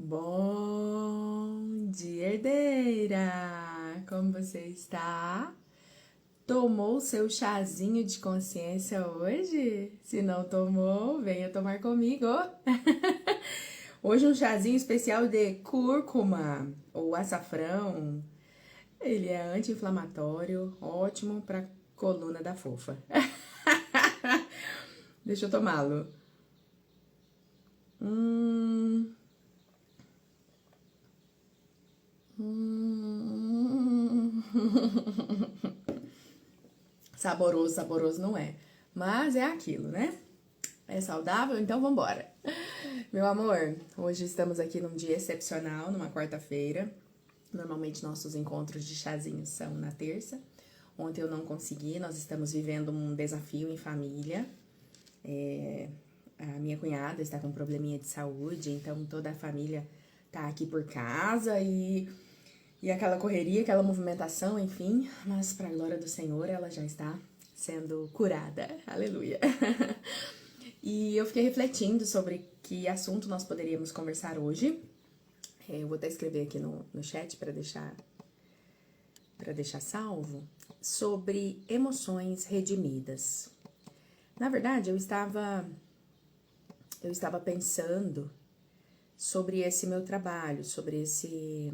Bom dia, herdeira! Como você está? Tomou seu chazinho de consciência hoje? Se não tomou, venha tomar comigo! Hoje um chazinho especial de cúrcuma ou açafrão. Ele é anti-inflamatório, ótimo para coluna da fofa. Deixa eu tomá-lo. Saboroso, saboroso não é. Mas é aquilo, né? É saudável, então vambora. Meu amor, hoje estamos aqui num dia excepcional, numa quarta-feira. Normalmente nossos encontros de chazinho são na terça. Ontem eu não consegui, nós estamos vivendo um desafio em família. A minha cunhada está com um probleminha de saúde, então toda a família tá aqui por casa e aquela correria, aquela movimentação, enfim. Mas para a glória do Senhor, ela já está sendo curada. Aleluia! E eu fiquei refletindo sobre que assunto nós poderíamos conversar hoje. Eu vou até escrever aqui no chat para deixar salvo, sobre emoções redimidas. Na verdade, eu estava pensando sobre esse meu trabalho, sobre esse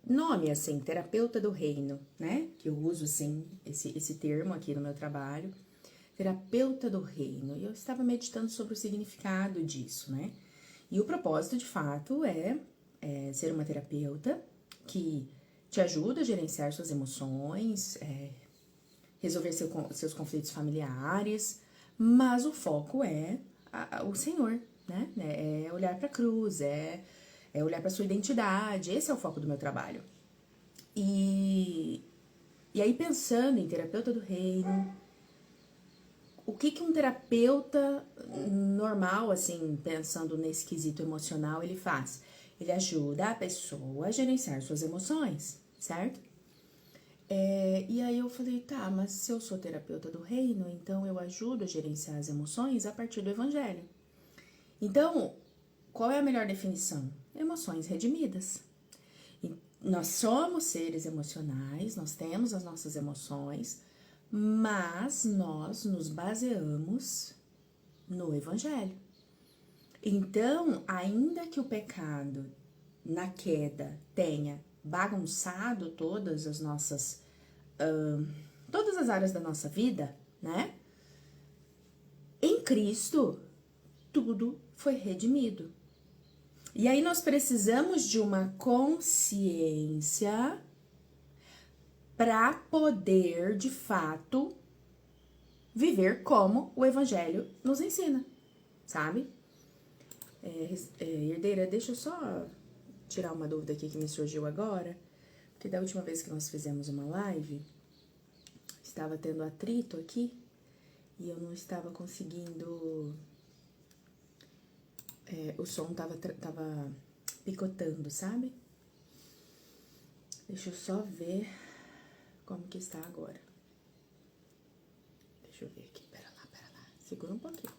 nome, assim, terapeuta do reino, né? Que eu uso, assim, esse termo aqui no meu trabalho. Terapeuta do reino. E eu estava meditando sobre o significado disso, né? E o propósito, de fato, é ser uma terapeuta que te ajuda a gerenciar suas emoções, resolver seus conflitos familiares, mas o foco é o Senhor, né? É olhar para a cruz, é olhar para sua identidade. Esse é o foco do meu trabalho. E aí, pensando em terapeuta do reino, o que um terapeuta normal, assim, pensando nesse quesito emocional, ele faz? Ele ajuda a pessoa a gerenciar suas emoções, certo? E aí eu falei, tá, mas se eu sou terapeuta do reino, então eu ajudo a gerenciar as emoções a partir do evangelho. Então, qual é a melhor definição? Emoções redimidas. Nós somos seres emocionais, nós temos as nossas emoções, mas nós nos baseamos no evangelho. Então, ainda que o pecado na queda tenha bagunçado todas as nossas todas as áreas da nossa vida, né? Em Cristo, tudo foi redimido. E aí nós precisamos de uma consciência para poder, de fato, viver como o Evangelho nos ensina, sabe? Herdeira, deixa eu só tirar uma dúvida aqui que me surgiu agora, porque da última vez que nós fizemos uma live, estava tendo atrito aqui e eu não estava conseguindo... o som tava picotando, sabe? Deixa eu só ver como que está agora. Deixa eu ver aqui, pera lá. Segura um pouquinho.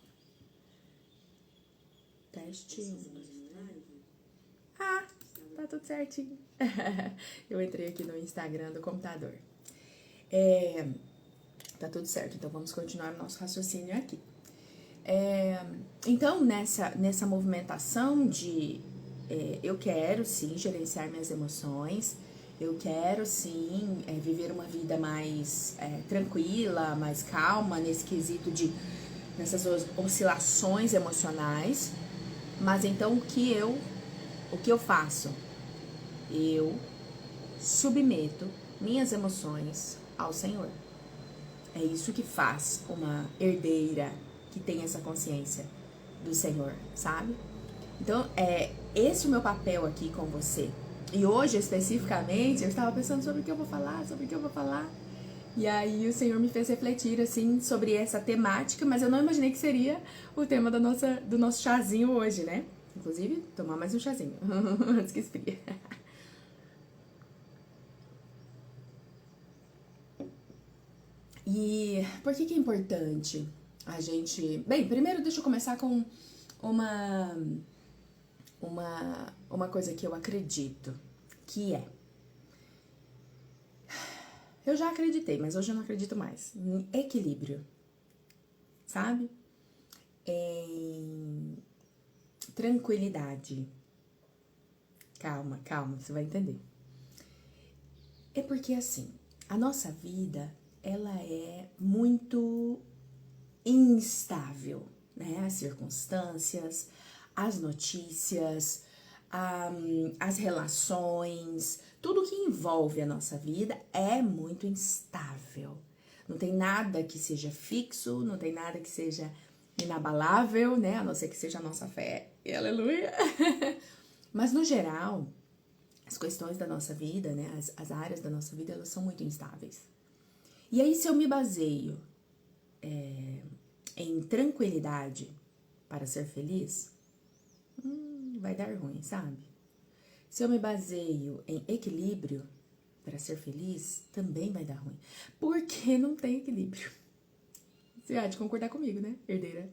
Teste 1, 2, 3. Ah, tá tudo certinho. Eu entrei aqui no Instagram do computador. Tá tudo certo, então vamos continuar o nosso raciocínio aqui. Então, nessa movimentação de eu quero sim gerenciar minhas emoções, eu quero sim viver uma vida mais tranquila, mais calma, nesse quesito nessas oscilações emocionais. Mas então o que eu faço? Eu submeto minhas emoções ao Senhor. É isso que faz uma herdeira que tem essa consciência do Senhor, sabe? Então, esse é o meu papel aqui com você. E hoje, especificamente, eu estava pensando sobre o que eu vou falar. E aí o Senhor me fez refletir, assim, sobre essa temática, mas eu não imaginei que seria o tema do nosso chazinho hoje, né? Inclusive, tomar mais um chazinho, antes que esfrie. E por que é importante a gente... Bem, primeiro deixa eu começar com uma, uma coisa que eu acredito, que é... Eu já acreditei, mas hoje eu não acredito mais. Em equilíbrio, sabe? Em tranquilidade. Calma, calma, você vai entender. É porque, assim, a nossa vida, ela é muito instável, né? As circunstâncias, as notícias, as relações, tudo que envolve a nossa vida é muito instável. Não tem nada que seja fixo, não tem nada que seja inabalável, né? A não ser que seja a nossa fé. E aleluia! Mas, no geral, as questões da nossa vida, né? As áreas da nossa vida, elas são muito instáveis. E aí, se eu me baseio em tranquilidade para ser feliz, vai dar ruim, sabe? Se eu me baseio em equilíbrio para ser feliz, também vai dar ruim. Porque não tem equilíbrio. Você há de concordar comigo, né, herdeira?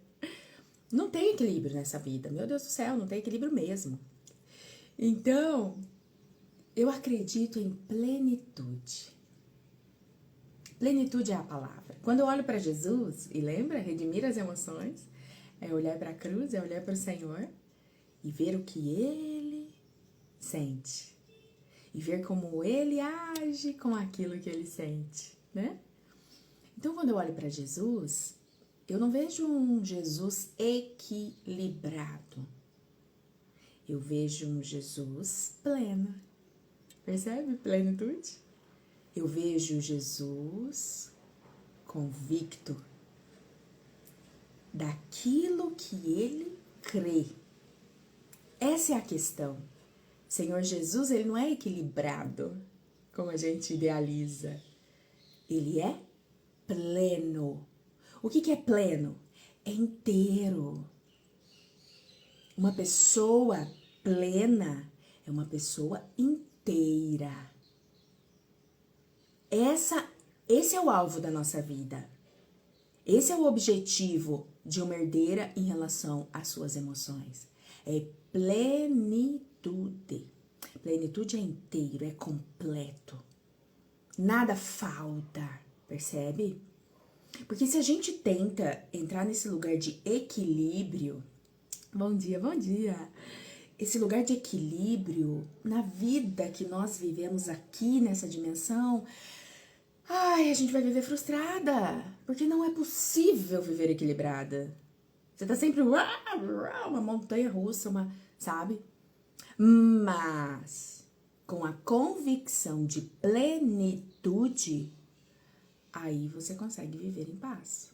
Não tem equilíbrio nessa vida. Meu Deus do céu, não tem equilíbrio mesmo. Então, eu acredito em plenitude. Plenitude é a palavra. Quando eu olho para Jesus, e lembra, redimir as emoções, é olhar para a cruz, é olhar para o Senhor e ver o que Ele sente. E ver como Ele age com aquilo que Ele sente, né? Então, quando eu olho para Jesus, eu não vejo um Jesus equilibrado. Eu vejo um Jesus pleno. Percebe? Plenitude. Eu vejo Jesus convicto daquilo que ele crê. Essa é a questão. Senhor Jesus, ele não é equilibrado, como a gente idealiza. Ele é pleno. O que é pleno? É inteiro. Uma pessoa plena é uma pessoa inteira. Esse é o alvo da nossa vida. Esse é o objetivo de uma herdeira em relação às suas emoções. É plenitude. Plenitude é inteiro, é completo. Nada falta, percebe? Porque se a gente tenta entrar nesse lugar de equilíbrio... Bom dia, bom dia! Esse lugar de equilíbrio na vida que nós vivemos aqui nessa dimensão... Ai, a gente vai viver frustrada, porque não é possível viver equilibrada. Você tá sempre uma montanha russa, sabe? Mas com a convicção de plenitude, aí você consegue viver em paz.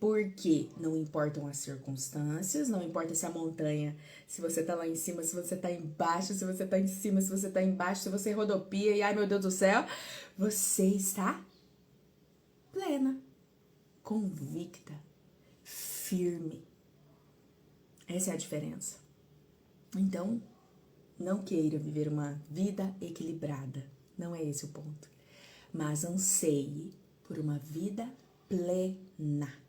Porque não importam as circunstâncias, não importa se a montanha, se você tá lá em cima, se você tá embaixo, se você tá em cima, se você tá embaixo, se você rodopia e ai meu Deus do céu, você está plena, convicta, firme. Essa é a diferença. Então, não queira viver uma vida equilibrada, não é esse o ponto. Mas anseie por uma vida plena,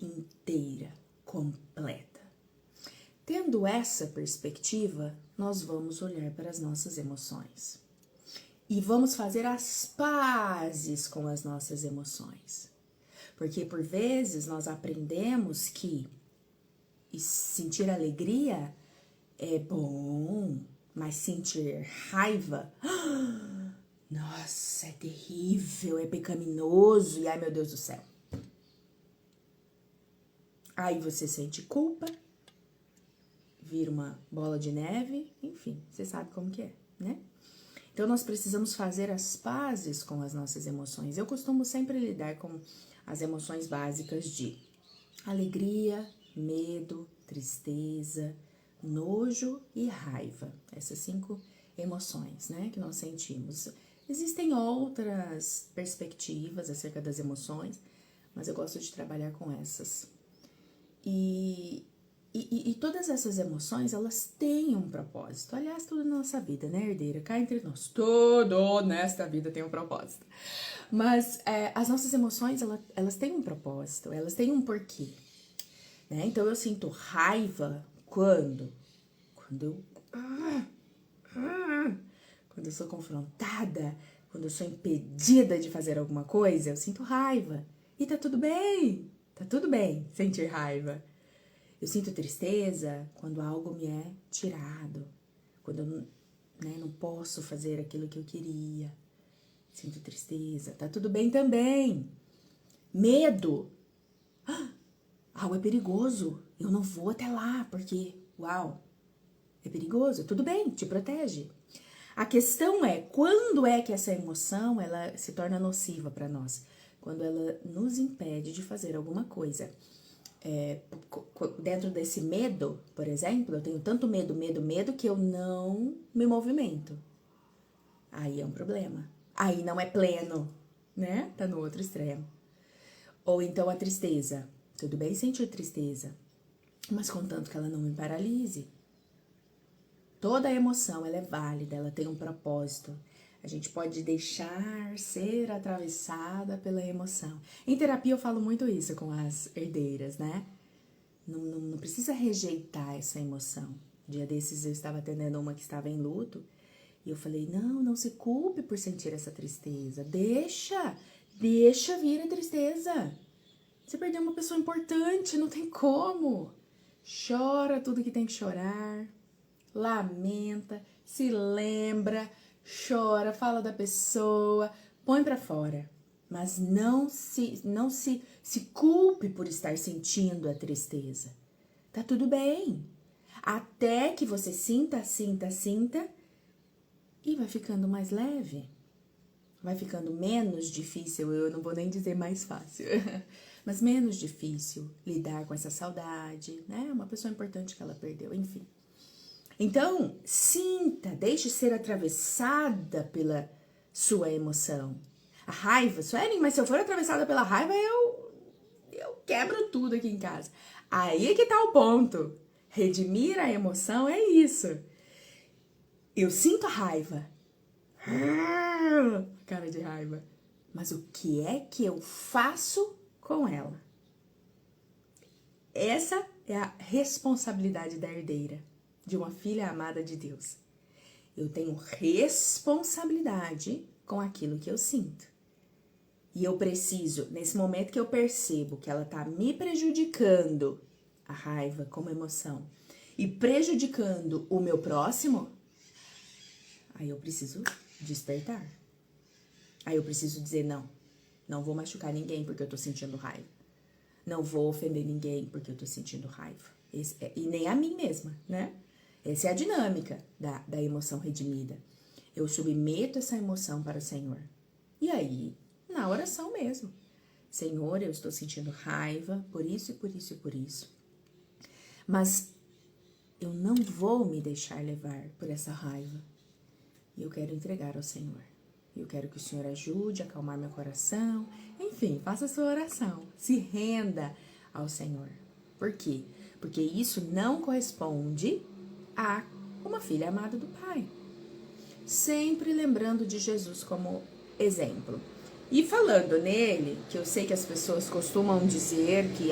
inteira, completa. Tendo essa perspectiva, nós vamos olhar para as nossas emoções. E vamos fazer as pazes com as nossas emoções. Porque por vezes nós aprendemos que sentir alegria é bom, mas sentir raiva, nossa, é terrível, é pecaminoso e ai meu Deus do céu. Aí você sente culpa, vira uma bola de neve, enfim, você sabe como que é, né? Então, nós precisamos fazer as pazes com as nossas emoções. Eu costumo sempre lidar com as emoções básicas de alegria, medo, tristeza, nojo e raiva. Essas 5 emoções, né, que nós sentimos. Existem outras perspectivas acerca das emoções, mas eu gosto de trabalhar com essas. E todas essas emoções, elas têm um propósito. Aliás, tudo na nossa vida, né, herdeira? Cá entre nós, tudo nesta vida tem um propósito. Mas as nossas emoções, elas têm um propósito, elas têm um porquê. né? Então eu sinto raiva quando eu sou confrontada, quando eu sou impedida de fazer alguma coisa, eu sinto raiva. E tá tudo bem sentir raiva. Eu sinto tristeza quando algo me é tirado, quando eu não posso fazer aquilo que eu queria. Sinto tristeza, tá tudo bem também. Medo. Algo é perigoso, eu não vou até lá, porque, é perigoso, tudo bem, te protege. A questão é, quando é que essa emoção, ela se torna nociva para nós? Quando ela nos impede de fazer alguma coisa. Dentro desse medo, por exemplo, eu tenho tanto medo que eu não me movimento. Aí é um problema. Aí não é pleno, né? Tá no outro extremo. Ou então a tristeza. Tudo bem sentir tristeza, mas contanto que ela não me paralise. Toda emoção, ela é válida, ela tem um propósito. A gente pode deixar ser atravessada pela emoção. Em terapia eu falo muito isso com as herdeiras, né? Não precisa rejeitar essa emoção. Dia desses eu estava atendendo uma que estava em luto e eu falei, não se culpe por sentir essa tristeza. Deixa vir a tristeza. Você perdeu uma pessoa importante, não tem como. Chora tudo que tem que chorar. Lamenta, se lembra, chora, fala da pessoa, põe pra fora. Mas não se culpe por estar sentindo a tristeza. Tá tudo bem. Até que você sinta e vai ficando mais leve. Vai ficando menos difícil, eu não vou nem dizer mais fácil, mas menos difícil lidar com essa saudade, né? Uma pessoa importante que ela perdeu, enfim. Então, sinta, deixe ser atravessada pela sua emoção. A raiva, Suelen, mas se eu for atravessada pela raiva, eu quebro tudo aqui em casa. Aí que tá o ponto. Redimir a emoção é isso. Eu sinto a raiva. Cara de raiva. Mas o que é que eu faço com ela? Essa é a responsabilidade da herdeira, de uma filha amada de Deus. Eu tenho responsabilidade com aquilo que eu sinto. E eu preciso, nesse momento que eu percebo que ela tá me prejudicando, a raiva como emoção, e prejudicando o meu próximo, aí eu preciso despertar. Aí eu preciso dizer, não vou machucar ninguém porque eu tô sentindo raiva. Não vou ofender ninguém porque eu tô sentindo raiva. E nem a mim mesma, né? Essa é a dinâmica da emoção redimida. Eu submeto essa emoção para o Senhor. E aí, na oração mesmo. Senhor, eu estou sentindo raiva por isso e por isso e por isso. Mas eu não vou me deixar levar por essa raiva. E eu quero entregar ao Senhor. Eu quero que o Senhor ajude a acalmar meu coração. Enfim, faça a sua oração. Se renda ao Senhor. Por quê? Porque isso não corresponde a uma filha amada do Pai. Sempre lembrando de Jesus como exemplo. E falando nele, que eu sei que as pessoas costumam dizer que,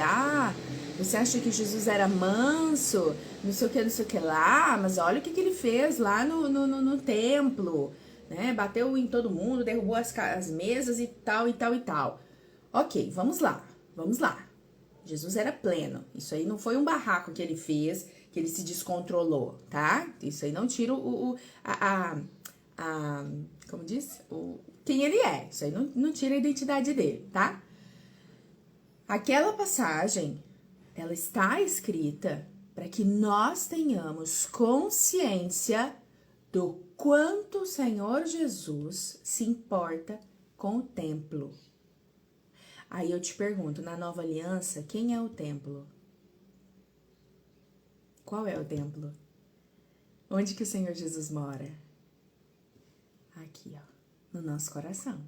você acha que Jesus era manso, não sei o que lá, mas olha o que ele fez lá no templo, né? Bateu em todo mundo, derrubou as mesas e tal, e tal, e tal. Ok, vamos lá. Jesus era pleno. Isso aí não foi um barraco que ele fez, que ele se descontrolou, tá? Isso aí não tira como diz? Quem ele é. Isso aí não tira a identidade dele, tá? Aquela passagem, ela está escrita para que nós tenhamos consciência do quanto o Senhor Jesus se importa com o templo. Aí eu te pergunto, na Nova Aliança, quem é o templo? Qual é o templo? Onde que o Senhor Jesus mora? Aqui, ó, no nosso coração.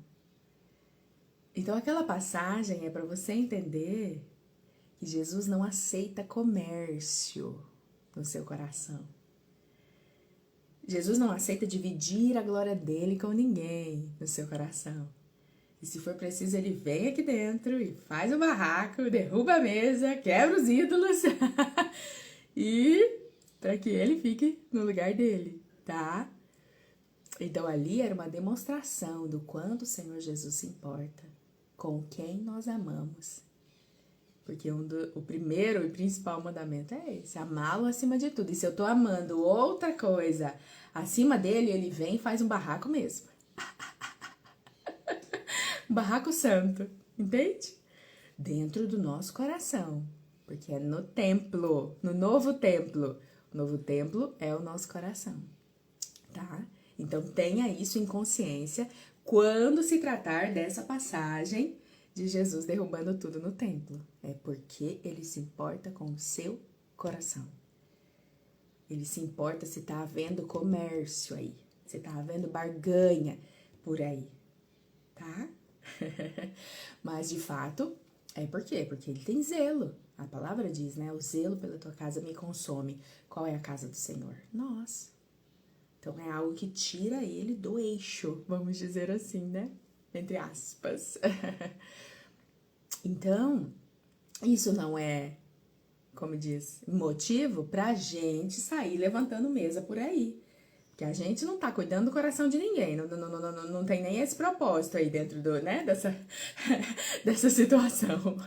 Então, aquela passagem é para você entender que Jesus não aceita comércio no seu coração. Jesus não aceita dividir a glória dele com ninguém no seu coração. E se for preciso, ele vem aqui dentro e faz o barraco, derruba a mesa, quebra os ídolos. E para que ele fique no lugar dele, tá? Então ali era uma demonstração do quanto o Senhor Jesus se importa com quem nós amamos. Porque o primeiro e principal mandamento é esse, amá-lo acima de tudo. E se eu tô amando outra coisa acima dele, ele vem e faz um barraco mesmo. Um barraco santo, entende? Dentro do nosso coração. Porque é no templo, no novo templo. O novo templo é o nosso coração, tá? Então tenha isso em consciência quando se tratar dessa passagem de Jesus derrubando tudo no templo. É porque ele se importa com o seu coração. Ele se importa se tá havendo comércio aí, se tá havendo barganha por aí, tá? Mas de fato, é por quê? Porque ele tem zelo. A palavra diz, né? O zelo pela tua casa me consome. Qual é a casa do Senhor? Nós. Então é algo que tira ele do eixo, vamos dizer assim, né? Entre aspas. Então, isso não é, como diz, motivo pra gente sair levantando mesa por aí. Porque a gente não tá cuidando do coração de ninguém, não tem nem esse propósito aí dentro né, dessa situação.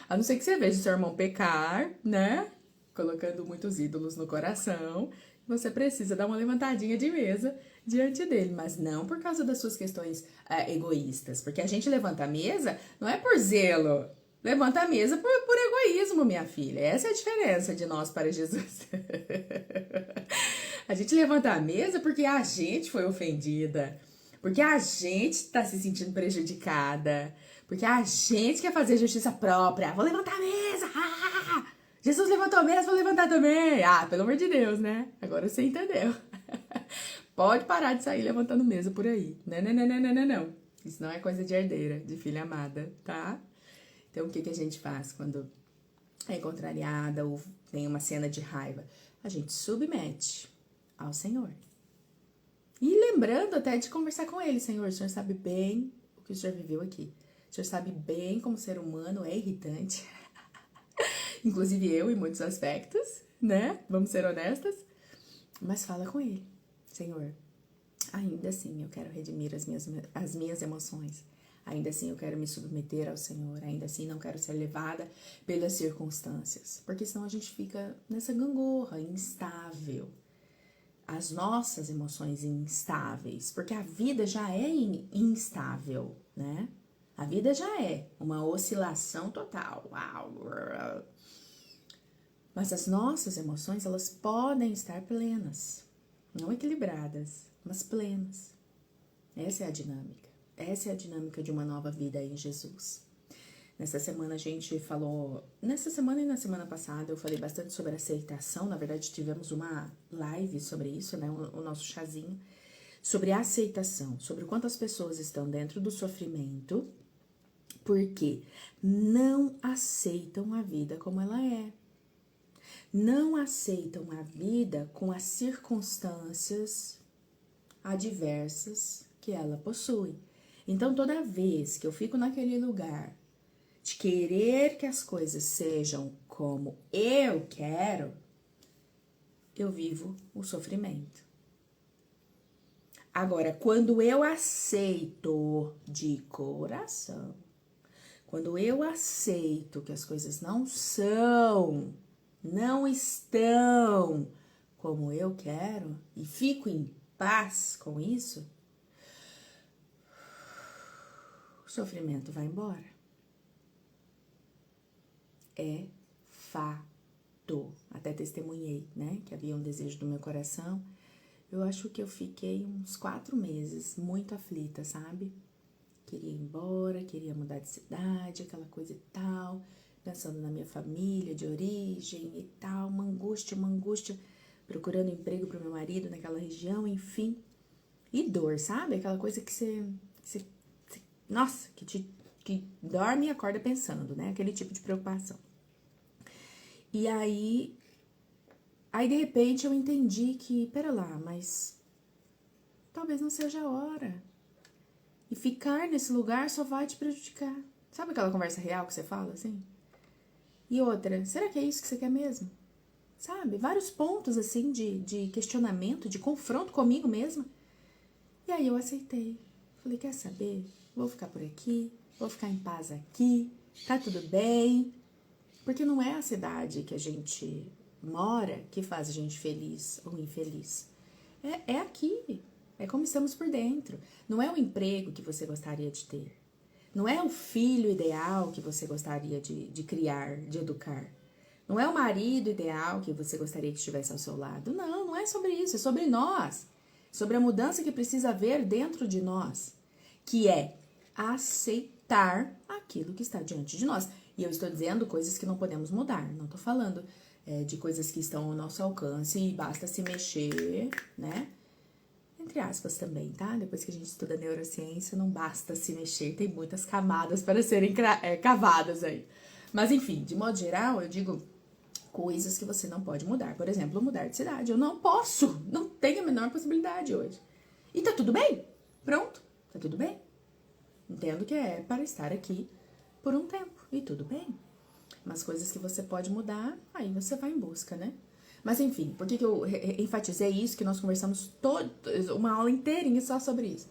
A não ser que você veja o seu irmão pecar, né? Colocando muitos ídolos no coração, você precisa dar uma levantadinha de mesa diante dele, mas não por causa das suas questões egoístas, porque a gente levanta a mesa não é por zelo, levanta a mesa por egoísmo, minha filha. Essa é a diferença de nós para Jesus. A gente levanta a mesa porque a gente foi ofendida, porque a gente está se sentindo prejudicada, porque a gente quer fazer justiça própria. Vou levantar a mesa! Ah! Jesus levantou a mesa, vou levantar também. Ah, pelo amor de Deus, né? Agora você entendeu. Pode parar de sair levantando mesa por aí. Não. Isso não é coisa de herdeira, de filha amada, tá? Então, o que a gente faz quando é contrariada ou tem uma cena de raiva? A gente submete ao Senhor. E lembrando até de conversar com ele. Senhor, o Senhor sabe bem o que o Senhor viveu aqui. O Senhor sabe bem como ser humano é irritante. Inclusive eu, em muitos aspectos, né? Vamos ser honestas. Mas fala com ele. Senhor, ainda assim eu quero redimir as minhas emoções. Ainda assim eu quero me submeter ao Senhor. Ainda assim não quero ser levada pelas circunstâncias. Porque senão a gente fica nessa gangorra, instável. As nossas emoções instáveis. Porque a vida já é instável, né? A vida já é uma oscilação total. Uau! Mas as nossas emoções, elas podem estar plenas. Não equilibradas, mas plenas. Essa é a dinâmica. Essa é a dinâmica de uma nova vida em Jesus. Nessa semana a gente falou... Nessa semana e na semana passada eu falei bastante sobre aceitação. Na verdade tivemos uma live sobre isso, né? O nosso chazinho. Sobre aceitação. Sobre quantas pessoas estão dentro do sofrimento. Porque não aceitam a vida como ela é. Não aceitam a vida com as circunstâncias adversas que ela possui. Então, toda vez que eu fico naquele lugar de querer que as coisas sejam como eu quero, eu vivo o sofrimento. Agora, quando eu aceito de coração, quando eu aceito que as coisas não estão como eu quero e fico em paz com isso, o sofrimento vai embora. É fato. Até testemunhei, né, que havia um desejo do meu coração. Eu acho que eu fiquei uns 4 meses muito aflita, sabe? Queria ir embora, queria mudar de cidade, aquela coisa e tal, pensando na minha família de origem e tal, uma angústia, procurando emprego pro meu marido naquela região, enfim. E dor, sabe? Aquela coisa que você nossa, que dorme e acorda pensando, né? Aquele tipo de preocupação. E aí de repente eu entendi que, pera lá, mas talvez não seja a hora. E ficar nesse lugar só vai te prejudicar. Sabe aquela conversa real que você fala, assim? E outra, será que é isso que você quer mesmo? Sabe? Vários pontos, assim, de questionamento, de confronto comigo mesma. E aí eu aceitei. Falei, quer saber? Vou ficar por aqui, vou ficar em paz aqui, tá tudo bem. Porque não é a cidade que a gente mora que faz a gente feliz ou infeliz. É aqui, é como estamos por dentro. Não é o emprego que você gostaria de ter. Não é o filho ideal que você gostaria de criar, de educar. Não é o marido ideal que você gostaria que estivesse ao seu lado. Não, não é sobre isso, é sobre nós. Sobre a mudança que precisa haver dentro de nós. Que é aceitar aquilo que está diante de nós. E eu estou dizendo coisas que não podemos mudar. Não estou falando de coisas que estão ao nosso alcance e basta se mexer, né? Entre aspas também, tá? Depois que a gente estuda neurociência, não basta se mexer. Tem muitas camadas para serem cavadas aí. Mas enfim, de modo geral, eu digo coisas que você não pode mudar. Por exemplo, mudar de cidade. Eu não posso. Não tenho a menor possibilidade hoje. E tá tudo bem. Pronto. Tá tudo bem. Entendo que é para estar aqui por um tempo. E tudo bem. Mas coisas que você pode mudar, aí você vai em busca, né? Mas enfim, por que eu enfatizei isso? Que nós conversamos uma aula inteirinha só sobre isso.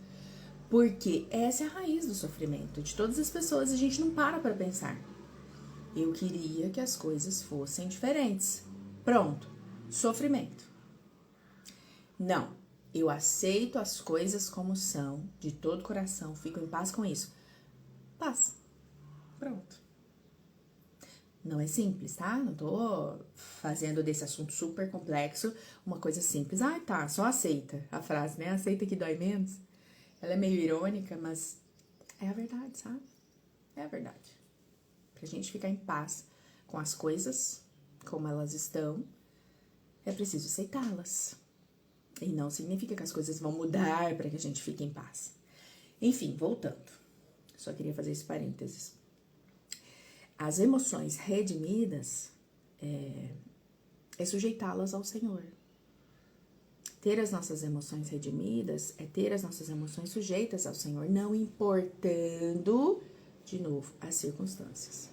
Porque essa é a raiz do sofrimento de todas as pessoas. A gente não para pensar. Eu queria que as coisas fossem diferentes. Pronto. Sofrimento. Não. Eu aceito as coisas como são, de todo coração, fico em paz com isso. Paz. Pronto. Não é simples, tá? Não tô fazendo desse assunto super complexo uma coisa simples. Ah, tá, só aceita. A frase, né? Aceita que dói menos. Ela é meio irônica, mas é a verdade, sabe? É a verdade. Pra gente ficar em paz com as coisas, como elas estão, é preciso aceitá-las. E não significa que as coisas vão mudar para que a gente fique em paz. Enfim, voltando. Só queria fazer esse parênteses. As emoções redimidas é sujeitá-las ao Senhor. Ter as nossas emoções redimidas é ter as nossas emoções sujeitas ao Senhor, não importando, de novo, as circunstâncias.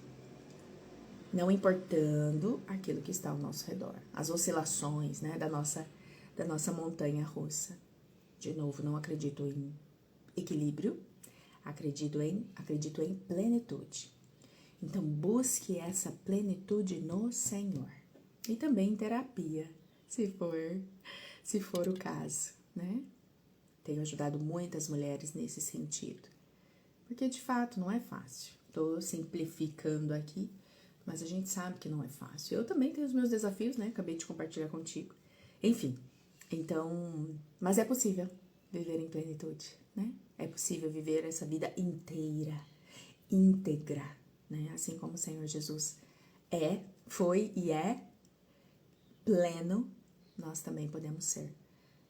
Não importando aquilo que está ao nosso redor. As oscilações, né, da nossa montanha russa. De novo, não acredito em equilíbrio, acredito em plenitude. Então, busque essa plenitude no Senhor. E também em terapia, se for o caso, né? Tenho ajudado muitas mulheres nesse sentido. Porque, de fato, não é fácil. Tô simplificando aqui, mas a gente sabe que não é fácil. Eu também tenho os meus desafios, né? Acabei de compartilhar contigo. Enfim, então... Mas é possível viver em plenitude, né? É possível viver essa vida inteira, íntegra, né? Assim como o Senhor Jesus foi e é pleno, nós também podemos ser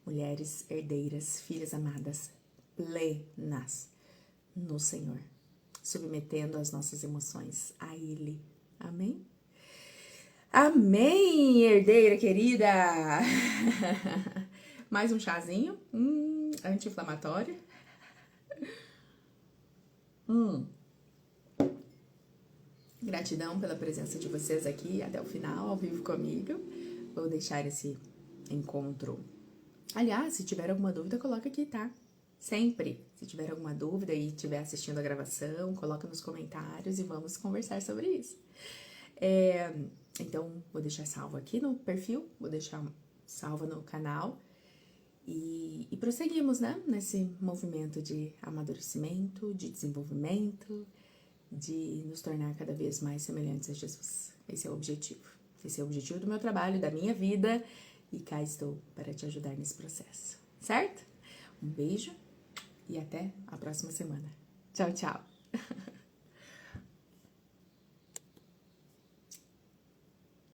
mulheres herdeiras, filhas amadas, plenas no Senhor, submetendo as nossas emoções a Ele. Amém? Amém, herdeira querida! Mais um chazinho, anti-inflamatório. Gratidão pela presença de vocês aqui até o final, ao vivo comigo. Vou deixar esse encontro. Aliás, se tiver alguma dúvida, coloca aqui, tá? Sempre. Se tiver alguma dúvida e estiver assistindo a gravação, coloca nos comentários e vamos conversar sobre isso. Então, vou deixar salvo aqui no perfil, vou deixar salvo no canal. E prosseguimos, né? Nesse movimento de amadurecimento, de desenvolvimento, de nos tornar cada vez mais semelhantes a Jesus. Esse é o objetivo. Esse é o objetivo do meu trabalho, da minha vida. E cá estou para te ajudar nesse processo. Certo? Um beijo e até a próxima semana. Tchau, tchau!